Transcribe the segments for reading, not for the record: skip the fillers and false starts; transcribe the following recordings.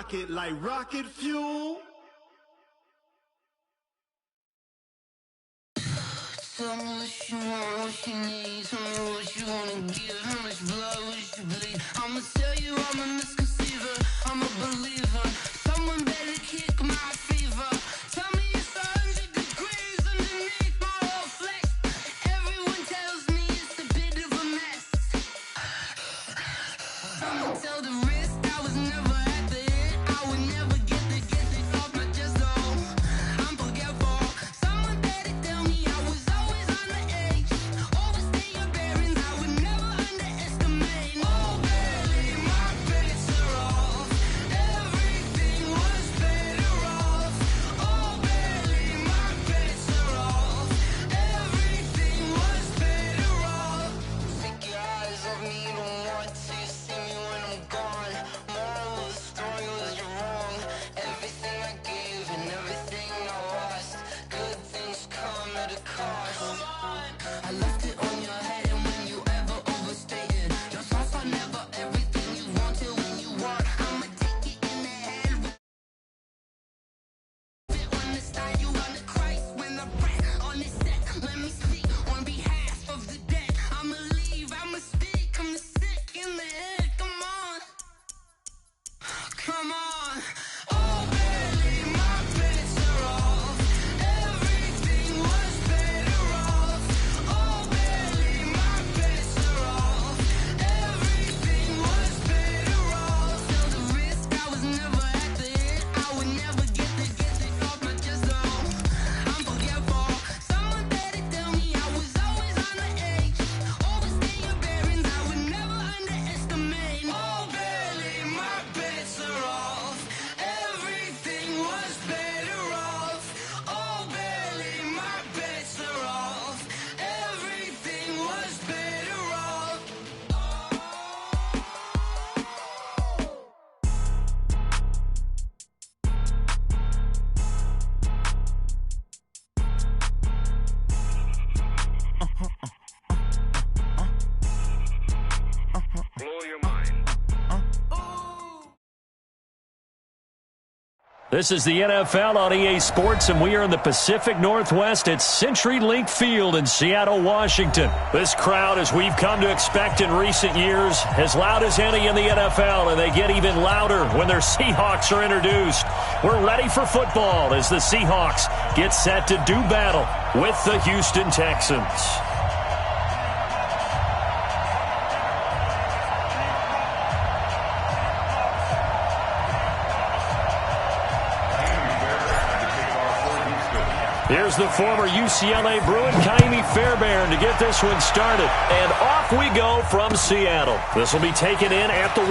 rocket like rocket fuel. Tell me what you want, what you need. Tell me what you wanna give. How much blood would you bleed? I'ma tell you I'm a misconceiver. I'm a believer. Someone better kick my fever. Tell me it's 100 degrees underneath my whole flesh. Everyone tells me it's a bit of a mess. I'ma tell the risk I was never at the hit. I would never get this off my chest though. I'm forgetful. Someone better tell me I was always on the edge. Overstay your bearings, I would never underestimate. Oh baby, my bets are off. Everything was better off. Oh baby, my bets are off. Everything was better off. Take your eyes off me, don't want to see me when I'm gone. Moral of the story was you're wrong. Everything I gave and everything I lost. Good things come at a cost. I left it on your head, and when you ever overstated, your thoughts are never everything you wanted when you want. I'ma take it in the head. Fit on the style, you on the Christ when I rap on this set. Let me speak on behalf of the dead. I'ma leave, I'ma speak. I'm the sick in the head. Come on, come on. Oh baby, my bets are off. Everything was better off. Oh baby, my bets are off. Everything was better off. Tell the risk I was never at the hit. I would never get this off my chest though. I'm forgetful. Someone better tell me I was always on the edge. Overstay your bearings, I would never underestimate. Oh baby, my bets are off. Everything was better off. Oh baby, my bets are off. Everything was better off. Blow your mind. This is the NFL on EA Sports, and we are in the Pacific Northwest at CenturyLink Field in Seattle, Washington. This crowd, as we've come to expect in recent years, as loud as any in the NFL, and they get even louder when their Seahawks are introduced. We're ready for football as the Seahawks get set to do battle with the Houston Texans. Here's the former UCLA Bruin, Kaimi Fairbairn, to get this one started. And off we go from Seattle. This will be taken in at the 1.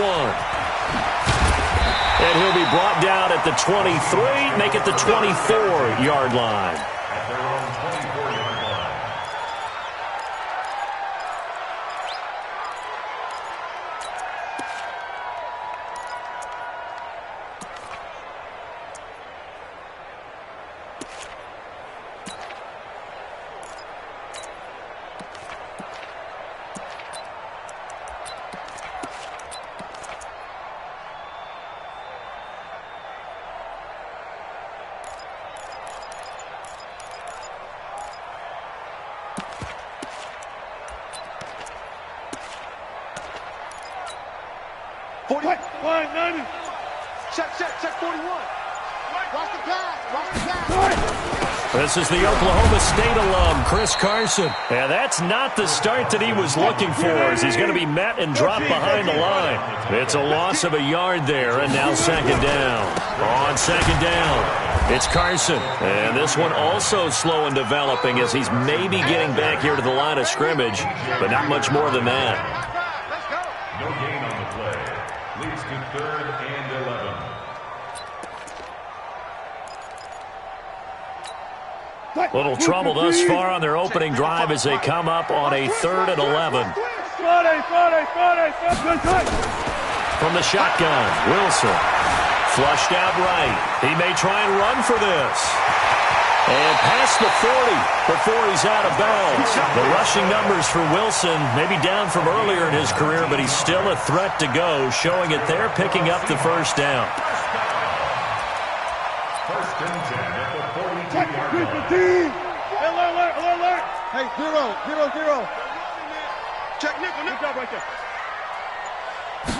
And he'll be brought down at the 23, make it the 24-yard line. At their own 24-yard line. Check 41. Watch the pass. This is the Oklahoma State alum, Chris Carson. And that's not the start that he was looking for, as he's going to be met and dropped behind the line. It's a loss of a yard there, and now second down. On second down, it's Carson. And this one also slow in developing, as he's maybe getting back here to the line of scrimmage, but not much more than that. No gain on the play. Leads to 3rd and 11. Little trouble thus far on their opening drive as they come up on a 3rd and 11. From the shotgun, Wilson. Flushed out right. He may try and run for this. And past the 40 before he's out of bounds. The rushing numbers for Wilson maybe down from earlier in his career, but he's still a threat to go, showing it there, picking up the first down. First and 10 at the 42-yard line. Alert. Hey, 0. Check nickel. Good job right there.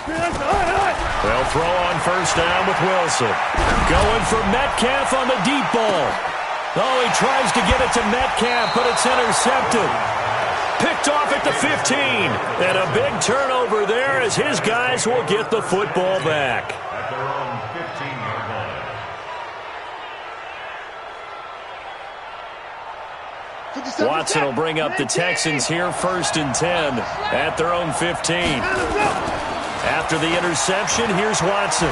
They'll throw on first down with Wilson. Going for Metcalf on the deep ball. Oh, he tries to get it to Metcalf, but it's intercepted. Picked off at the 15. And a big turnover there as his guys will get the football back. At their own 15-yard line. Watson will bring up the Texans here first and 10 at their own 15. After the interception, here's Watson.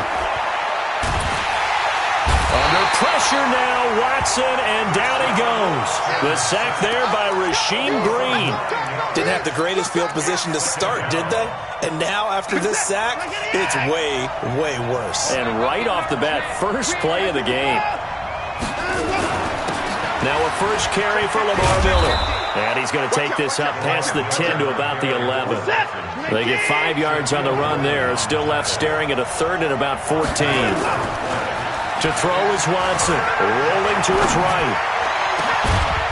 Under pressure now, Watson, and down he goes. The sack there by Rasheem Green. Didn't have the greatest field position to start, did they? And now, after this sack, it's way, way worse. And right off the bat, first play of the game. Now a first carry for Lamar Miller. And he's going to take this up past the 10 to about the 11. They get 5 yards on the run there. Still left staring at a third and about 14. To throw is Watson. Rolling to his right.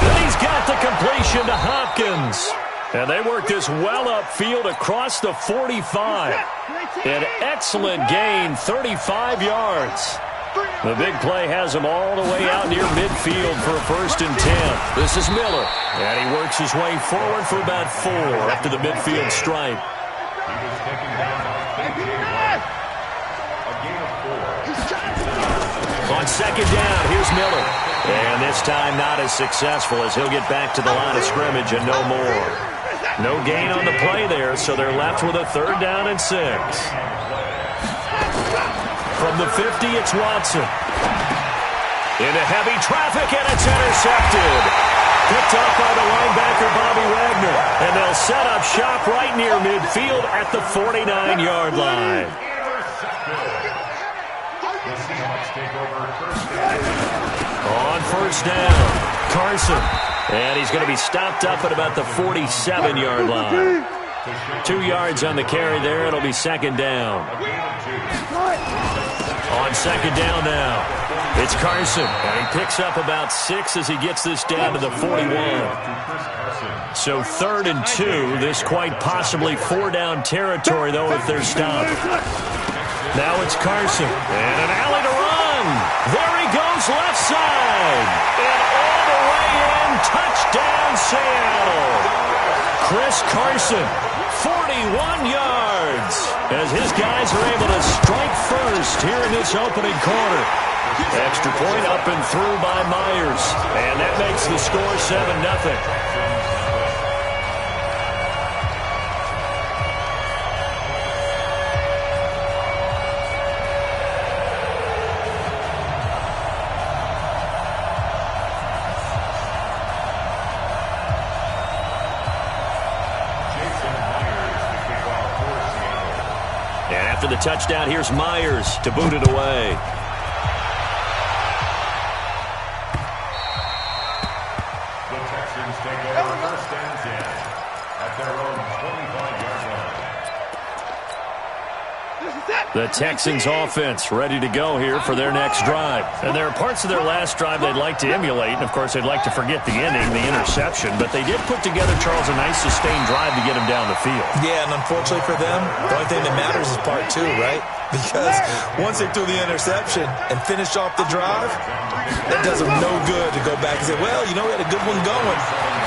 And he's got the completion to Hopkins. And they work this well upfield across the 45. An excellent gain, 35 yards. The big play has him all the way out near midfield for a first and 10. This is Miller. And he works his way forward for about 4 after the midfield stripe. He was taken down by KJ Wright. A gain of 4. On second down, here's Miller. And this time not as successful as he'll get back to the line of scrimmage and no more. No gain on the play there, so they're left with a third down and 6. From the 50, it's Watson. Into heavy traffic, and it's intercepted. Picked up by the linebacker, Bobby Wagner. And they'll set up shop right near midfield at the 49-yard line. The Seahawks take over first down. On first down, Carson. And he's going to be stopped up at about the 47-yard line. 2 yards on the carry there. It'll be second down. On second down now, it's Carson. And he picks up about 6 as he gets this down to the 41. So third and 2. This quite possibly 4-down territory, though, if they're stopped. Now it's Carson. And an alley to run. There he goes left side. And all the way in. Touchdown, Seattle. Chris Carson, 41 yards. As his guys are able to strike first here in this opening quarter. Extra point up and through by Myers. And that makes the score 7-0. After the touchdown, here's Myers to boot it away. The Texans take over first and 10 at their own 25-yard line. The Texans offense ready to go here for their next drive. And there are parts of their last drive they'd like to emulate. And, of course, they'd like to forget the ending, the interception. But they did put together, Charles, a nice sustained drive to get him down the field. Yeah, and unfortunately for them, the only thing that matters is part 2, right? Because once they threw the interception and finished off the drive, that does them no good to go back and say, well, you know, we had a good one going.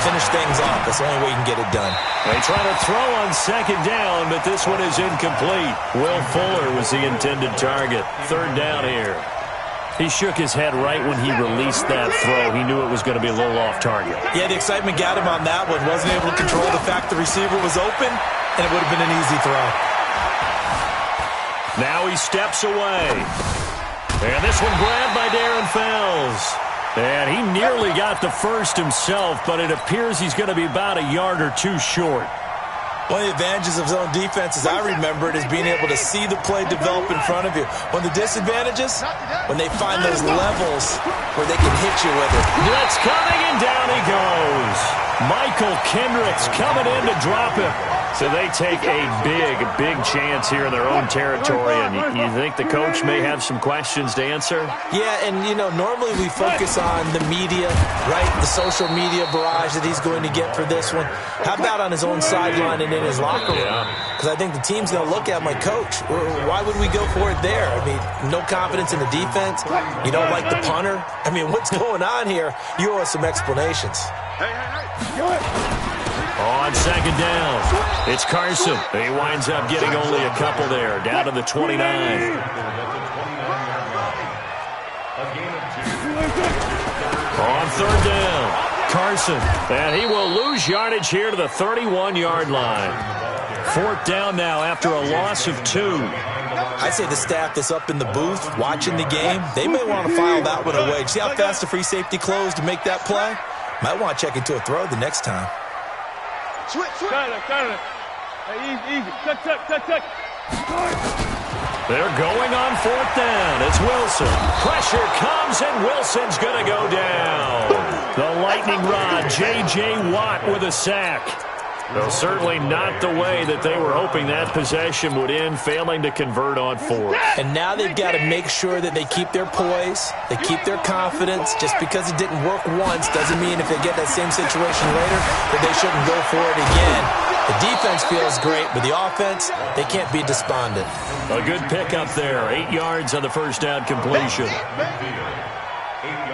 Finish things off. That's the only way you can get it done. They try to throw on second down, but this one is incomplete. Will Fuller was the intended target. Third down here. He shook his head right when he released that throw. He knew it was going to be a little off target. Yeah, the excitement got him on that one. Wasn't able to control the fact the receiver was open, and it would have been an easy throw. Now he steps away. And this one grabbed by Darren Fells. And he nearly got the first himself, but it appears he's going to be about a yard or 2 short. One of the advantages of zone defense, as I remember it, is being able to see the play develop in front of you. One of the disadvantages, when they find those levels where they can hit you with it. Blitz coming, and down he goes. Michael Kendricks coming in to drop him. So they take a big chance here in their own territory, and you think the coach may have some questions to answer? Yeah, and, normally we focus on the media, right, the social media barrage that he's going to get for this one. How about on his own sideline and in his locker room? Because I think the team's going to look at him like, Coach, why would we go for it there? I mean, no confidence in the defense. You don't like the punter. I mean, what's going on here? You owe us some explanations. On second down, it's Carson. He winds up getting only a couple there, down to the 29. On third down, Carson. And he will lose yardage here to the 31-yard line. Fourth down now after a loss of 2. I say the staff that's up in the booth watching the game, they may want to file that one away. See how fast the free safety closed to make that play? Might want to check into a throw the next time. Switch. Got it. Hey, easy. Touch. They're going on fourth down. It's Wilson. Pressure comes, and Wilson's going to go down. The lightning rod, J.J. Watt with a sack. Well, certainly not the way that they were hoping that possession would end, failing to convert on fourth. And now they've got to make sure that they keep their poise, they keep their confidence. Just because it didn't work once doesn't mean if they get that same situation later that they shouldn't go for it again. The defense feels great, but the offense, they can't be despondent. A good pickup there. 8 yards on the first down completion. 8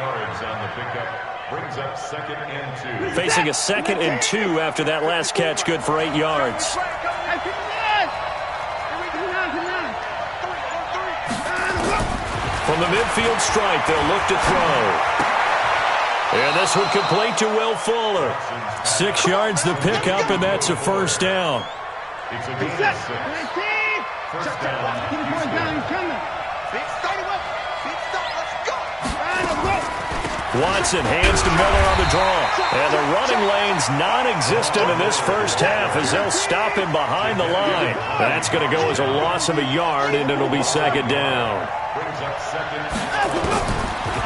yards on the pickup. Brings up 2nd and 2. Facing a 2nd and 2 after that last catch, good for 8 yards. From the midfield stripe, they'll look to throw. And this one complete to Will Fuller. 6 yards the pickup, and that's a first down. It's a good 6. First down. Watson hands to Miller on the draw. And the running lane's non-existent in this first half as they'll stop him behind the line. That's going to go as a loss of a yard, and it'll be 2nd down.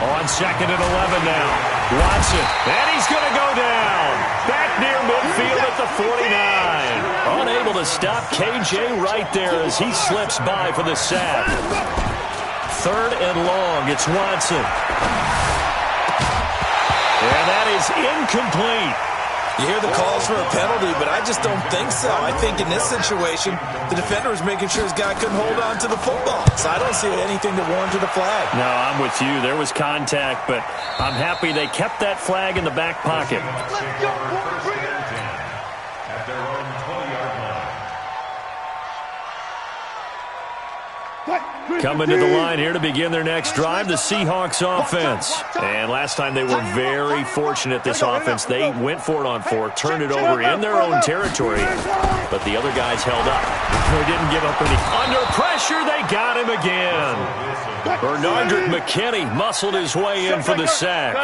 On 2nd and 11 now. Watson, and he's going to go down. Back near midfield at the 49. Unable to stop KJ right there as he slips by for the sack. 3rd and long, it's Watson. And that is incomplete. You hear the calls for a penalty, but I just don't think so. I think in this situation, the defender was making sure his guy couldn't hold on to the football. So I don't see anything that warranted a flag. No, I'm with you. There was contact, but I'm happy they kept that flag in the back pocket. Let's go, bring it. At their own 20-yard line. Coming to the line here to begin their next drive, the Seahawks offense. And last time they were very fortunate, this offense. They went for it on 4th, turned it over in their own territory, but the other guys held up. They didn't give up any. Under pressure, they got him again. Bernardrick McKinney muscled his way in for the sack.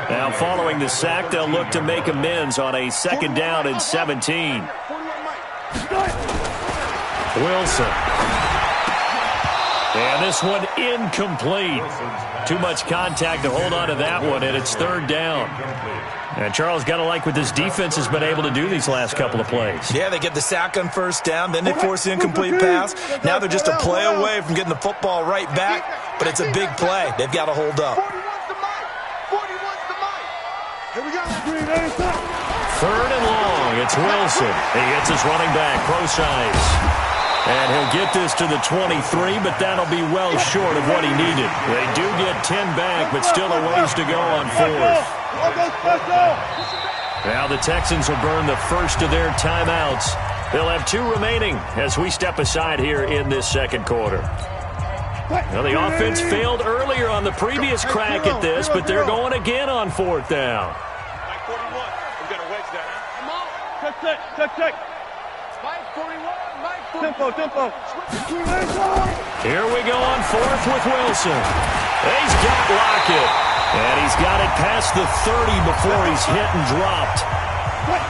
Now following the sack, they'll look to make amends on a 2nd down and 17. Wilson. And this one incomplete. Too much contact to hold on to that one, and it's 3rd down. And Charles, got to like what this defense has been able to do these last couple of plays. Yeah, they get the sack on 1st down, then they force the incomplete pass. Now they're just a play away from getting the football right back, but it's a big play. They've got to hold up. 3rd and long, it's Wilson. He hits his running back, close ice. And he'll get this to the 23, but that'll be well short of what he needed. They do get 10 back, but still a ways to go on 4th. Now the Texans will burn the first of their timeouts. They'll have 2 remaining as we step aside here in this 2nd quarter. Now the offense failed earlier on the previous crack at this, but they're going again on 4th down. Mike 41, we got to wedge that. Come on. Check. Mike 41, Mike 41. Tempo. Here we go on 4th with Wilson. He's got Lockett. And he's got it past the 30 before he's hit and dropped.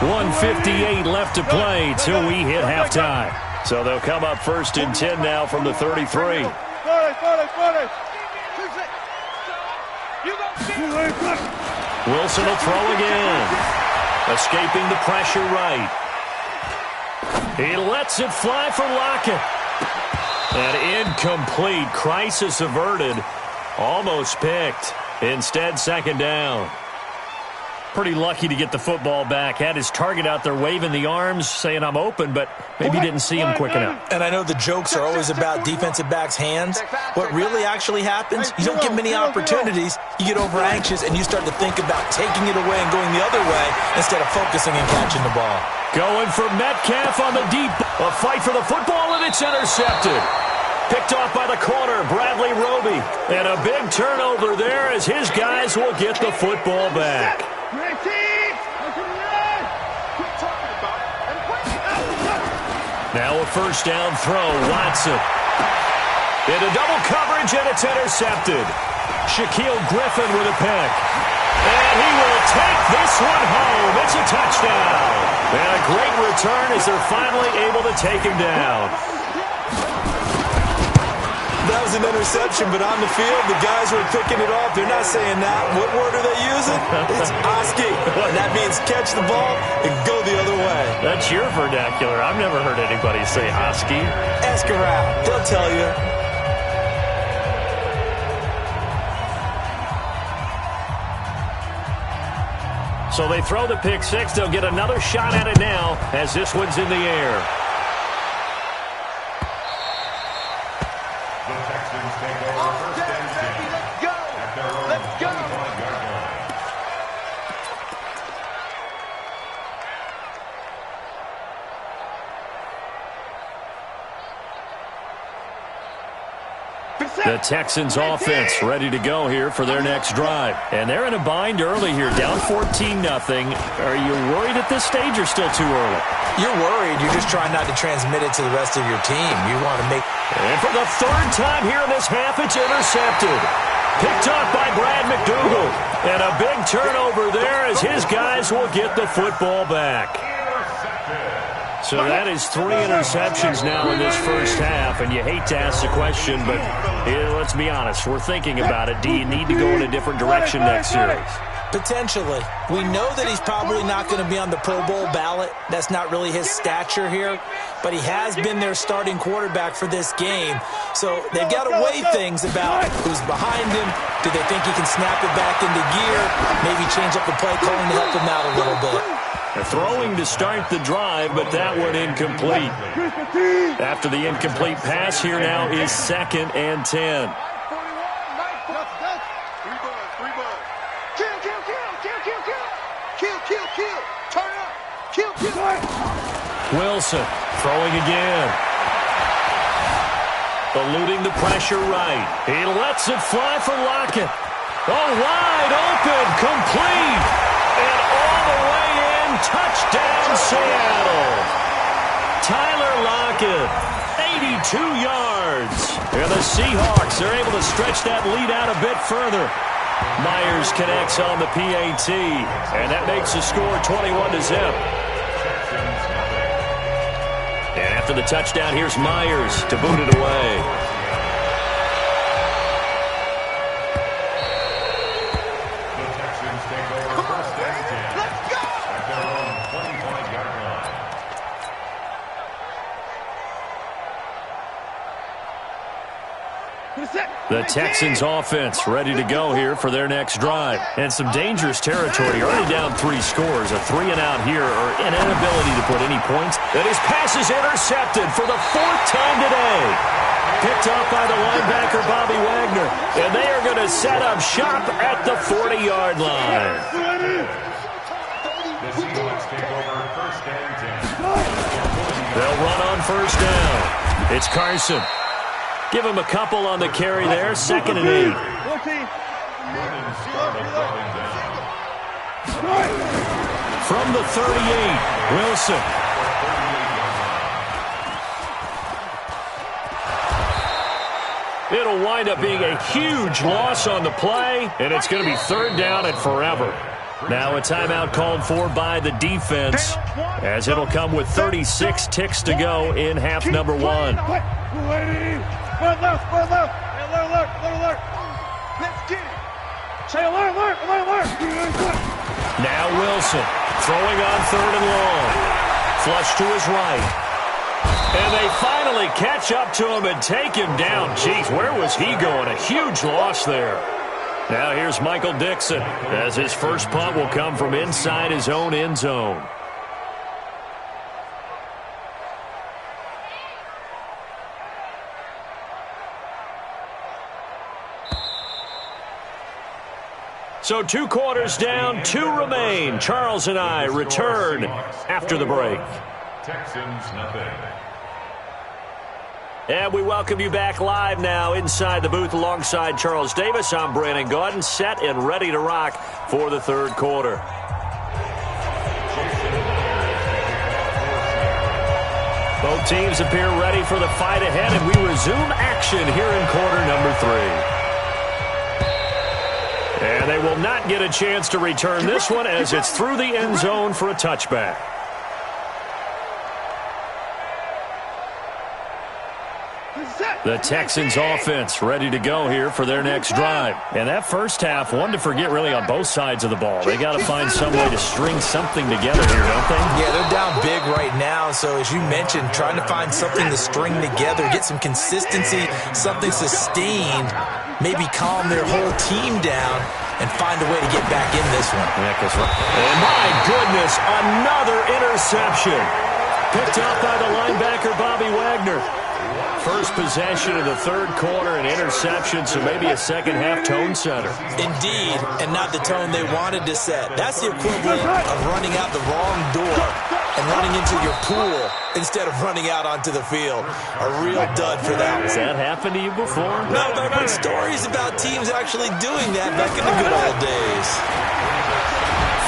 1:58 left to play till we hit halftime. So they'll come up 1st and 10 now from the 33. Wilson will throw again. Escaping the pressure right. He lets it fly for Lockett. And incomplete. Crisis averted. Almost picked. Instead, second down. Pretty lucky to get the football back. Had his target out there waving the arms, saying I'm open, but maybe didn't see him quick enough. And I know the jokes are always about defensive backs' hands. What really actually happens, you don't get many opportunities. You get over anxious, and you start to think about taking it away and going the other way instead of focusing and catching the ball. Going for Metcalf on the deep. A fight for the football, and it's intercepted. Picked off by the corner, Bradley Roby. And a big turnover there as his guys will get the football back. Now a first down throw, Watson. Into double coverage, and it's intercepted. Shaquille Griffin with a pick. And he will take this one home. It's a touchdown. And a great return as they're finally able to take him down. That was an interception, but on the field, the guys who are picking it off, they're not saying that. What word are they using? It's Oski. And that means catch the ball and go the other way. That's your vernacular. I've never heard anybody say Oski. Ask around. They'll tell you. So they throw the pick six. They'll get another shot at it now as this one's in the air. The Texans take over first and 10 at their own 25-yard line. The Texans offense ready to go here for their next drive. And they're in a bind early here, down 14-0. Are you worried at this stage or still too early? You're worried. You're just trying not to transmit it to the rest of your team. You want to make... And for the third time here in this half, it's intercepted. Picked up by Brad McDougal. And a big turnover there as his guys will get the football back. So that is 3 interceptions now in this first half, and you hate to ask the question, but let's be honest, we're thinking about it. Do you need to go in a different direction next series? Potentially. We know that he's probably not going to be on the Pro Bowl ballot. That's not really his stature here, but he has been their starting quarterback for this game. So they've got to weigh things about who's behind him. Do they think he can snap it back into gear? Maybe change up the play calling to help him out a little bit. They're throwing to start the drive, but that one incomplete. After the incomplete pass, here now is 2nd and 10. Wilson throwing again. Eluding the pressure right. He lets it fly for Lockett. Oh, wide open, complete. And all the way in, touchdown Seattle. Tyler Lockett, 82 yards. And the Seahawks are able to stretch that lead out a bit further. Myers connects on the PAT, and that makes the score 21-0. And after the touchdown, here's Myers to boot it away. The Texans offense ready to go here for their next drive. And some dangerous territory. Already down 3 scores. A 3-and-out here, or an inability to put any points. And his pass is intercepted for the 4th time today. Picked off by the linebacker, Bobby Wagner. And they are going to set up shop at the 40-yard line. The Seahawks take over first and 10. They'll run on first down. It's Carson. Give him a couple on the carry there. 2nd and 8. From the 38, Wilson. It'll wind up being a huge loss on the play, and it's going to be 3rd down and forever. Now a timeout called for by the defense, as it'll come with 36 ticks to go in half number 1. Alert. Let's get it. Say alert. Now Wilson throwing on 3rd and long. Flush to his right. And they finally catch up to him and take him down. Jeez, where was he going? A huge loss there. Now here's Michael Dixon as his first punt will come from inside his own end zone. So 2 quarters down, 2 remain. Charles and I return after the break. Texans nothing. And we welcome you back live now inside the booth alongside Charles Davis. I'm Brandon Gaudin, set and ready to rock for the third quarter. Both teams appear ready for the fight ahead, and we resume action here in quarter number 3. And they will not get a chance to return this one as it's through the end zone for a touchback. The Texans offense ready to go here for their next drive. And that first half, one to forget really on both sides of the ball. They got to find some way to string something together here, don't they? Yeah, they're down big right now. So as you mentioned, trying to find something to string together, get some consistency, something sustained, maybe calm their whole team down and find a way to get back in this one. Yeah, and my goodness, another interception. Picked up by the linebacker, Bobby Wagner. First possession of the third quarter, an interception, so maybe a second-half tone setter. Indeed, and not the tone they wanted to set. That's the equivalent of running out the wrong door and running into your pool instead of running out onto the field. A real dud for that one. Has that happened to you before? No, but I've heard stories about teams actually doing that back in the good old days.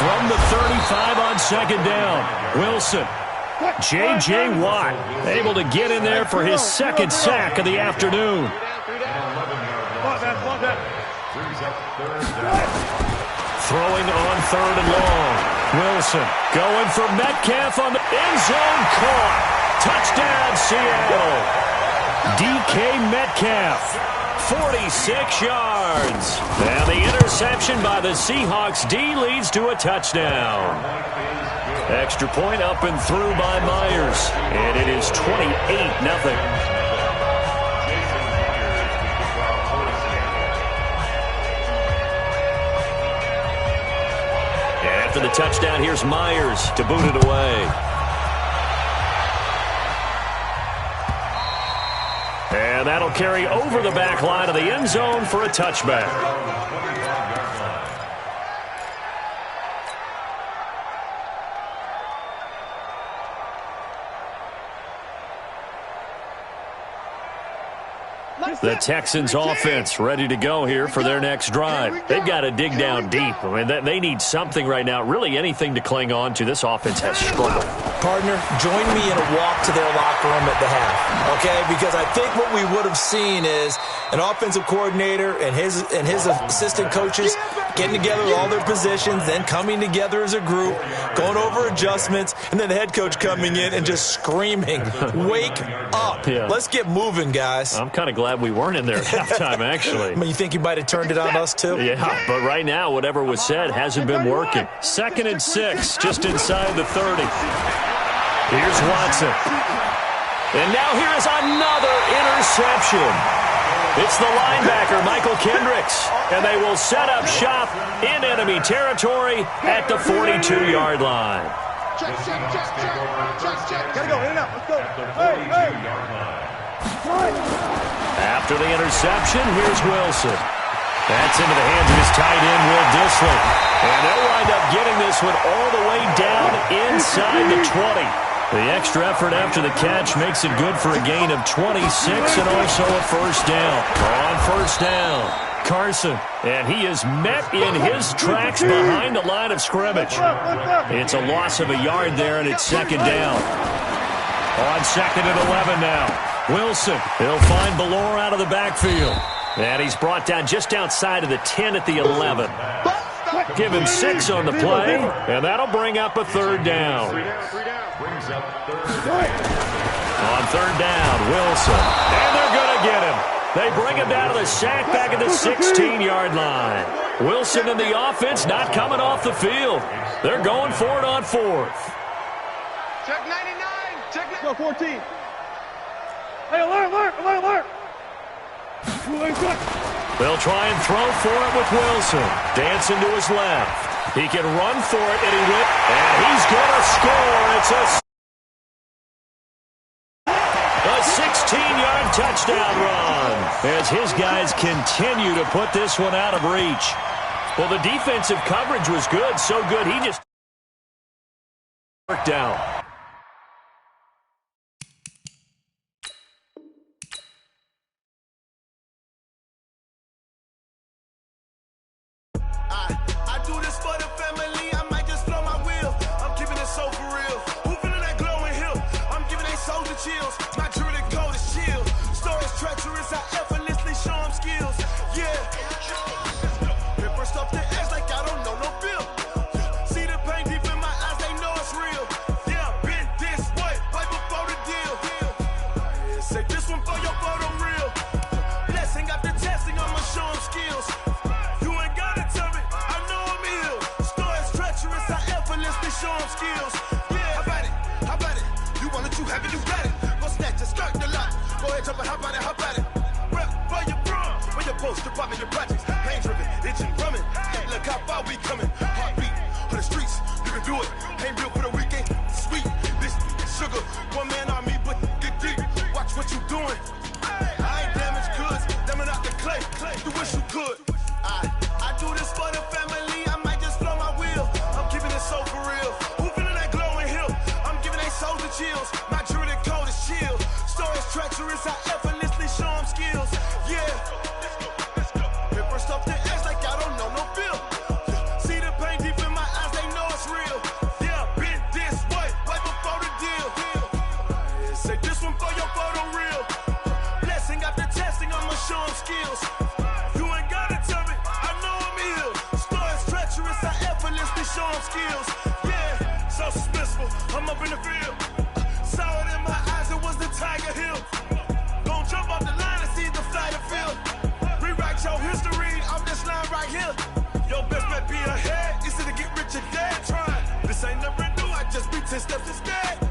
From the 35 on second down, Wilson. J.J. Watt able to get in there for his second sack of the afternoon. Throwing on third and long. Wilson going for Metcalf on the end zone. Caught. Touchdown, Seattle. DK Metcalf. 46 yards. And the interception by the Seahawks D leads to a touchdown. Extra point up and through by Myers. And it is 28-0. After the touchdown, here's Myers to boot it away. And that'll carry over the back line of the end zone for a touchback. The Texans offense ready to go here for their next drive. They've got to dig down deep. I mean, they need something right now, really anything to cling on to. This offense has struggled. Partner, join me in a walk to their locker room at the half, okay? Because I think what we would have seen is an offensive coordinator and his assistant coaches getting together all their positions, then coming together as a group, going over adjustments, and then the head coach coming in and just screaming, "Wake up. Yeah. Let's get moving, guys." I'm kind of glad we weren't in there at halftime, actually. You think you might have turned it on us, too? Yeah, but right now, whatever was said hasn't been working. 2nd and 6, just inside the 30. Here's Watson. And now here's another interception. It's the linebacker, Michael Kendricks. And they will set up shop in enemy territory at the 42-yard line. Check. Gotta go, in and out. Let's go. Hey. After the interception, here's Wilson. That's into the hands of his tight end, Will Dissly. And they'll wind up getting this one all the way down inside the 20. The extra effort after the catch makes it good for a gain of 26 and also a first down. On first down, Carson. And he is met in his tracks behind the line of scrimmage. It's a loss of a yard there, and it's second down. On 2nd and 11 now. Wilson, he'll find Ballore out of the backfield. And he's brought down just outside of the 10 at the 11. Give him 6 on the play, and that'll bring up a third down. On third down, Wilson. And they're going to get him. They bring him down to the sack back at the 16-yard line. Wilson and the offense not coming off the field. They're going for it on 4th. Check 99. Check 14. Hey, alert! They'll try and throw for it with Wilson. Dancing to his left. He can run for it, and he will. And he's going to score. It's a 16-yard touchdown run as his guys continue to put this one out of reach. Well, the defensive coverage was good, so good he just worked out. I do this for the family. I might just blow my wheel. I'm keeping it so for real. Who feeling that glowing hill? I'm giving they soldier chills. My jewelry code is chill. Stories treacherous. I effortlessly show them skills. Yeah. Paper stuff the edge like I don't know no bill. See the pain deep in my eyes. They know it's real. Yeah, been this way before the deal. Say this one for your photo real. Blessing after testing. I'ma show them skills. Show them skills. Yeah, how about it? You want it, you have it, you got it. Go snatch it, skirt the lot. Go ahead, jump it, how about it? Rep for your bro, for your post, department, your projects. Pain driven, itching, drumming. Hey, look how far we coming. Heartbeat on the streets, you can do it. Ain't built for the weekend, sweet. This sugar, one man army, but get deep. Watch what you doing. I ain't damaged goods, damn out the clay. You wish you could. I do this for the family. I might just blow my wheel. I'm keeping it so for real. Who feeling that glowing hill? I'm giving they soldier chills. My jewelry code is chill. Stories treacherous. I effortlessly show them skills. Yeah. Paper stuff the edge like I don't know no bill. See the pain deep in my eyes. They know it's real. Yeah, been this way before the deal. Say this one for your photo real. Blessing after testing. I'ma show them skills. You ain't gotta tell me. I know I'm ill. Stories treacherous. I effortlessly show them skills. Yeah, so suspenseful. I'm up in the field. Saw it in my eyes. It was the Tiger Hill. Gon' jump off the line and see the fly the field. Rewrite your history off this line right here. Your best bet be ahead. It's to get rich or dead trying. This ain't never new. I just be 10 steps instead.